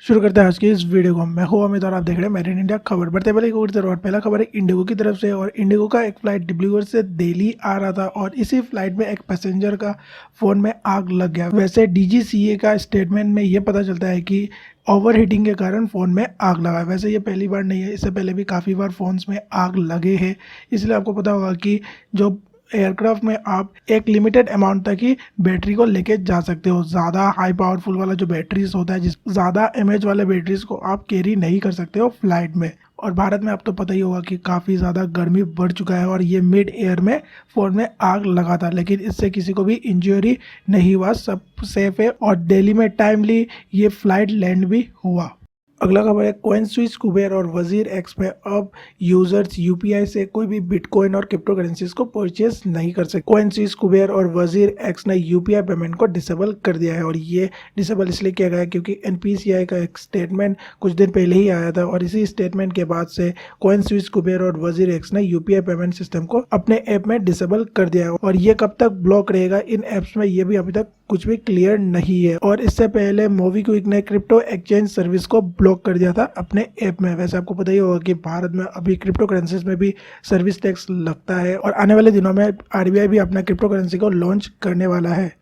शुरू करते हैं आज की इस वीडियो को। मैं हूं अमित और आप देख रहे हैं मेड इन इंडिया खबर। बढ़ते पहले और पहला खबर है इंडिगो की तरफ से। और इंडिगो का एक फ्लाइट डिब्रूगढ़ से दिल्ली आ रहा था और इसी फ्लाइट में एक पैसेंजर का फ़ोन में आग लग गया। वैसे डीजीसीए का स्टेटमेंट में ये पता चलता है कि ओवर हीटिंग के कारण फ़ोन में आग लगा है। वैसे ये पहली बार नहीं है, इससे पहले भी काफ़ी बार फ़ोन्स में आग लगे हैं। इसलिए आपको पता होगा कि जो एयरक्राफ्ट में आप एक लिमिटेड अमाउंट तक ही बैटरी को लेके जा सकते हो। ज़्यादा हाई पावरफुल वाला जो बैटरीज होता है, जिस ज़्यादा एमएच वाले बैटरीज को आप कैरी नहीं कर सकते हो फ्लाइट में। और भारत में आप तो पता ही होगा कि काफ़ी ज़्यादा गर्मी बढ़ चुका है और ये मिड एयर में फ़ोन में आग लगा था, लेकिन इससे किसी को भी इंजरी नहीं हुआ, सब सेफ है और दिल्ली में टाइमली ये फ्लाइट लैंड भी हुआ। अगला खबर है कॉइन स्विच, कुबेर और वजीर एक्स पे अब यूजर्स यूपीआई से कोई भी बिटकॉइन और क्रिप्टो करेंसीज को परचेज नहीं कर सकते। कॉइन स्विच, कुबेर और वजीर एक्स ने यूपीआई पेमेंट को डिसेबल कर दिया है और ये डिसेबल इसलिए किया गया है क्योंकि एनपीसीआई का एक स्टेटमेंट कुछ दिन पहले ही आया था और इसी स्टेटमेंट के बाद से कॉइन स्विच, कुबेर और वजीर एक्स ने यूपीआई पेमेंट सिस्टम को अपने ऐप में डिसेबल कर दिया है। और ये कब तक ब्लॉक रहेगा इन एप्स में, ये भी अभी तक कुछ भी क्लियर नहीं है। और इससे पहले मोबीक्विक ने क्रिप्टो एक्सचेंज सर्विस को ब्लॉक कर दिया था अपने ऐप में। वैसे आपको पता ही होगा कि भारत में अभी क्रिप्टो करेंसीज में भी सर्विस टैक्स लगता है और आने वाले दिनों में आरबीआई भी अपना क्रिप्टो करेंसी को लॉन्च करने वाला है।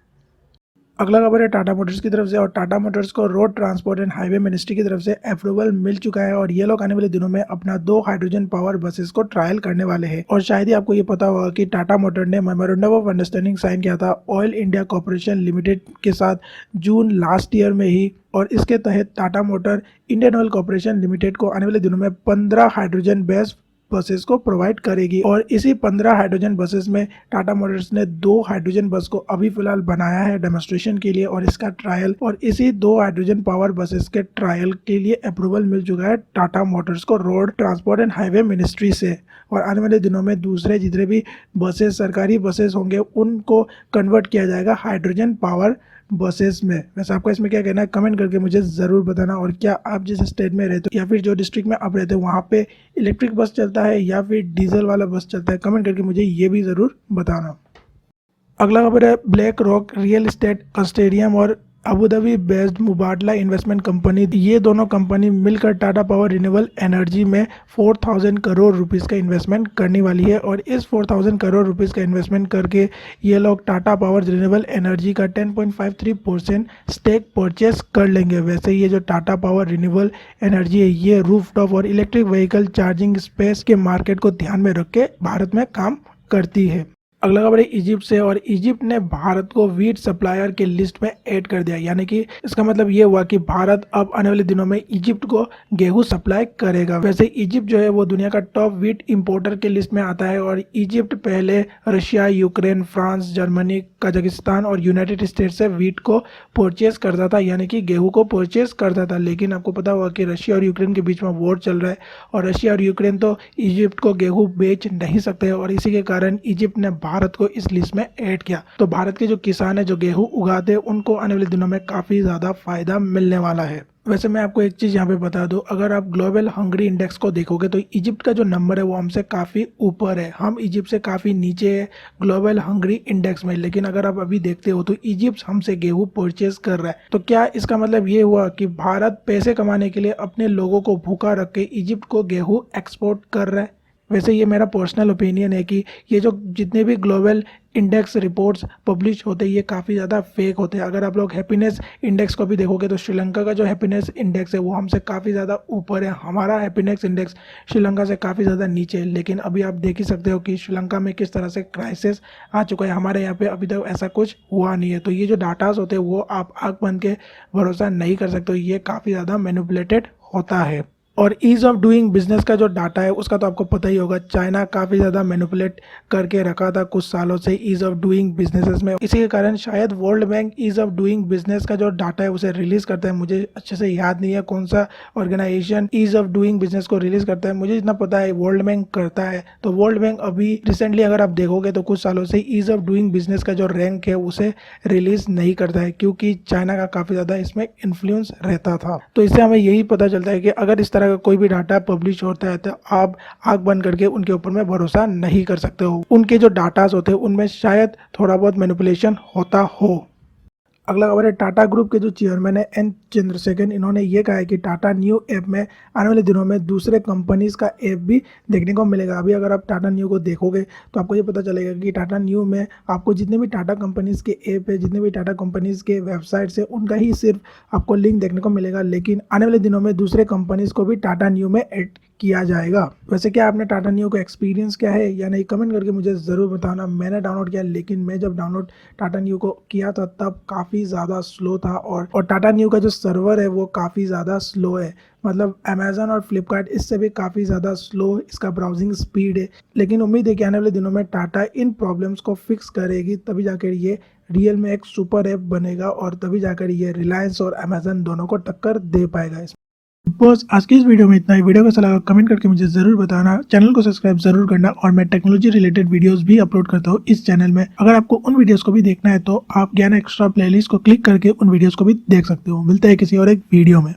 अगला खबर है टाटा मोटर्स की तरफ से। और टाटा मोटर्स को road transport and highway ministry की तरफ से अप्रूवल मिल चुका है और ये लोग आने वाले दिनों में अपना 2 हाइड्रोजन पावर बसेस को ट्रायल करने वाले हैं। और शायद ही आपको ये पता होगा कि टाटा मोटर ने मेमोरेंडम ऑफ अंडरस्टैंडिंग साइन किया था ऑयल इंडिया कॉर्पोरेशन लिमिटेड के साथ जून लास्ट ईयर में ही। और इसके तहत Tata motor Indian oil corporation limited को आने वाले दिनों में 15 हाइड्रोजन बेस्ड बसेस को प्रोवाइड करेगी। और इसी 15 हाइड्रोजन बसेस में टाटा मोटर्स ने 2 हाइड्रोजन बस को अभी फिलहाल बनाया है डेमोन्स्ट्रेशन के लिए और इसका ट्रायल, और इसी 2 हाइड्रोजन पावर बसेस के ट्रायल के लिए अप्रूवल मिल चुका है टाटा मोटर्स को road transport and highway ministry से। और आने वाले दिनों में दूसरे जितने भी बसेस, सरकारी बसेस होंगे, उनको कन्वर्ट किया जाएगा हाइड्रोजन पावर बसेस में। वैसे आपका इसमें क्या कहना है, कमेंट करके मुझे ज़रूर बताना। और क्या आप जिस स्टेट में रहते हो या फिर जो डिस्ट्रिक्ट में आप रहते हो वहाँ पे इलेक्ट्रिक बस चलता है या फिर डीजल वाला बस चलता है, कमेंट करके मुझे ये भी ज़रूर बताना। अगला खबर है BlackRock real estate consortium और Abu Dhabi based Mubadala investment company, ये दोनों कंपनी मिलकर टाटा पावर रिन्यूएबल एनर्जी में 4000 करोड़ रुपीस का इन्वेस्टमेंट करने वाली है। और इस 4000 करोड़ रुपीस का इन्वेस्टमेंट करके ये लोग टाटा पावर रिन्यूएबल एनर्जी का 10.53% स्टेक परचेस कर लेंगे। वैसे ये जो टाटा पावर रिन्यूएबल एनर्जी है, ये रूफटॉप और इलेक्ट्रिक व्हीकल चार्जिंग स्पेस के मार्केट को ध्यान में रख के भारत में काम करती है। अगला खबर है इजिप्ट से। और इजिप्ट ने भारत को वीट सप्लायर के लिस्ट में ऐड कर दिया, यानी कि इसका मतलब ये हुआ कि भारत अब आने वाले दिनों में इजिप्ट को गेहूं सप्लाई करेगा। वैसे इजिप्ट जो है वो दुनिया का टॉप वीट इंपोर्टर के लिस्ट में आता है और इजिप्ट पहले Russia, Ukraine, France, Germany, Kazakhstan और यूनाइटेड स्टेट से वीट को परचेज करता था, यानी कि गेहूं को परचेज करता था। लेकिन आपको पता होगा कि रशिया और यूक्रेन के बीच में वॉर चल रहा है और रशिया और यूक्रेन तो इजिप्ट को गेहूं बेच नहीं सकते और इसी के कारण इजिप्ट ने भारत को इस लिस्ट में ऐड किया। तो भारत के जो किसान है, जो गेहूं उगाते हैं, उनको आने वाले दिनों में काफी ज्यादा फायदा मिलने वाला है। वैसे मैं आपको एक चीज़ यहाँ पे बता दूं, अगर आप ग्लोबल हंगरी इंडेक्स को देखोगे तो इजिप्ट का जो नंबर है वो हमसे काफ़ी ऊपर है, हम इजिप्ट से काफ़ी नीचे है ग्लोबल हंगरी इंडेक्स में। लेकिन अगर आप अभी देखते हो तो इजिप्ट हमसे गेहूं परचेज कर रहा है। तो क्या इसका मतलब ये हुआ कि भारत पैसे कमाने के लिए अपने लोगों को भूखा रख के इजिप्ट को गेहूं एक्सपोर्ट कर रहा है? वैसे ये मेरा पर्सनल ओपिनियन है कि ये जो जितने भी ग्लोबल इंडेक्स रिपोर्ट्स पब्लिश होते हैं ये काफ़ी ज़्यादा फेक होते हैं। अगर आप लोग हैप्पीनेस इंडेक्स को भी देखोगे तो श्रीलंका का जो हैप्पीनेस इंडेक्स है वो हमसे काफ़ी ज़्यादा ऊपर है, हमारा हैप्पीनेस इंडेक्स श्रीलंका से काफ़ी ज़्यादा नीचे है। लेकिन अभी आप देख ही सकते हो कि श्रीलंका में किस तरह से क्राइसिस आ चुका है, हमारे यहाँ पे अभी तक ऐसा कुछ हुआ नहीं है। तो ये जो डाटाज होते हैं वो आप आँख बंद के भरोसा नहीं कर सकते, ये काफ़ी ज़्यादा मैनिपुलेटेड होता है। और ईज ऑफ डूइंग बिजनेस का जो डाटा है उसका तो आपको पता ही होगा, चाइना काफ़ी ज़्यादा मैनिपुलेट करके रखा था कुछ सालों से ईज ऑफ डूइंग बिजनेसेस में। इसी के कारण शायद world bank ease of doing business का जो डाटा है उसे रिलीज़ करता है। मुझे अच्छे से याद नहीं है कौन सा organisation ease of doing business को रिलीज़ करता है, मुझे जितना पता है वर्ल्ड बैंक करता है। तो वर्ल्ड बैंक अभी रिसेंटली अगर आप देखोगे तो कुछ सालों से ईज ऑफ डूइंग बिजनेस का जो रैंक है उसे रिलीज़ नहीं करता है, क्योंकि चाइना का काफ़ी ज़्यादा इसमें इन्फ्लुएंस रहता था। तो इससे हमें यही पता चलता है कि अगर इस तरह का कोई भी डाटा पब्लिश होता है तो आप आंख बंद करके उनके ऊपर में भरोसा नहीं कर सकते हो। उनके जो डाटाज होते हैं उनमें शायद थोड़ा बहुत मैनिपुलेशन होता हो। अगला खबर है टाटा ग्रुप के जो चेयरमैन है एन चंद्रशेखर, इन्होंने ये कहा है कि टाटा न्यू ऐप में आने वाले दिनों में दूसरे कंपनीज का ऐप भी देखने को मिलेगा। अभी अगर आप टाटा न्यू को देखोगे तो आपको ये पता चलेगा कि टाटा न्यू में आपको जितने भी टाटा कंपनीज के ऐप है, जितने भी टाटा कंपनीज के वेबसाइट्स है, उनका ही सिर्फ आपको लिंक देखने को मिलेगा। लेकिन आने वाले दिनों में दूसरे कंपनीज को भी टाटा न्यू में ऐड किया जाएगा। वैसे क्या आपने टाटा न्यू का एक्सपीरियंस क्या है या नहीं, कमेंट करके मुझे ज़रूर बताना। मैंने डाउनलोड किया, लेकिन मैं जब डाउनलोड टाटा न्यू को किया था तब काफ़ी ज़्यादा स्लो था और टाटा न्यू का जो सर्वर है वो काफ़ी ज़्यादा स्लो है। मतलब अमेजन और फ्लिपकार्ट इससे भी काफ़ी ज़्यादा स्लो इसका ब्राउजिंग स्पीड है। लेकिन उम्मीद है कि आने वाले दिनों में टाटा इन प्रॉब्लम्स को फिक्स करेगी, तभी जाकर ये रियल में एक सुपर ऐप बनेगा और तभी जाकर ये रिलायंस और अमेजन दोनों को टक्कर दे पाएगा। बस आज की इस वीडियो में इतना ही। वीडियो कैसा लगा कमेंट करके मुझे ज़रूर बताना। चैनल को सब्सक्राइब ज़रूर करना और मैं टेक्नोलॉजी रिलेटेड वीडियोस भी अपलोड करता हूँ इस चैनल में। अगर आपको उन वीडियोस को भी देखना है तो आप ज्ञान एक्स्ट्रा प्लेलिस्ट को क्लिक करके उन वीडियोस को भी देख सकते हो। मिलते हैं किसी और एक वीडियो में।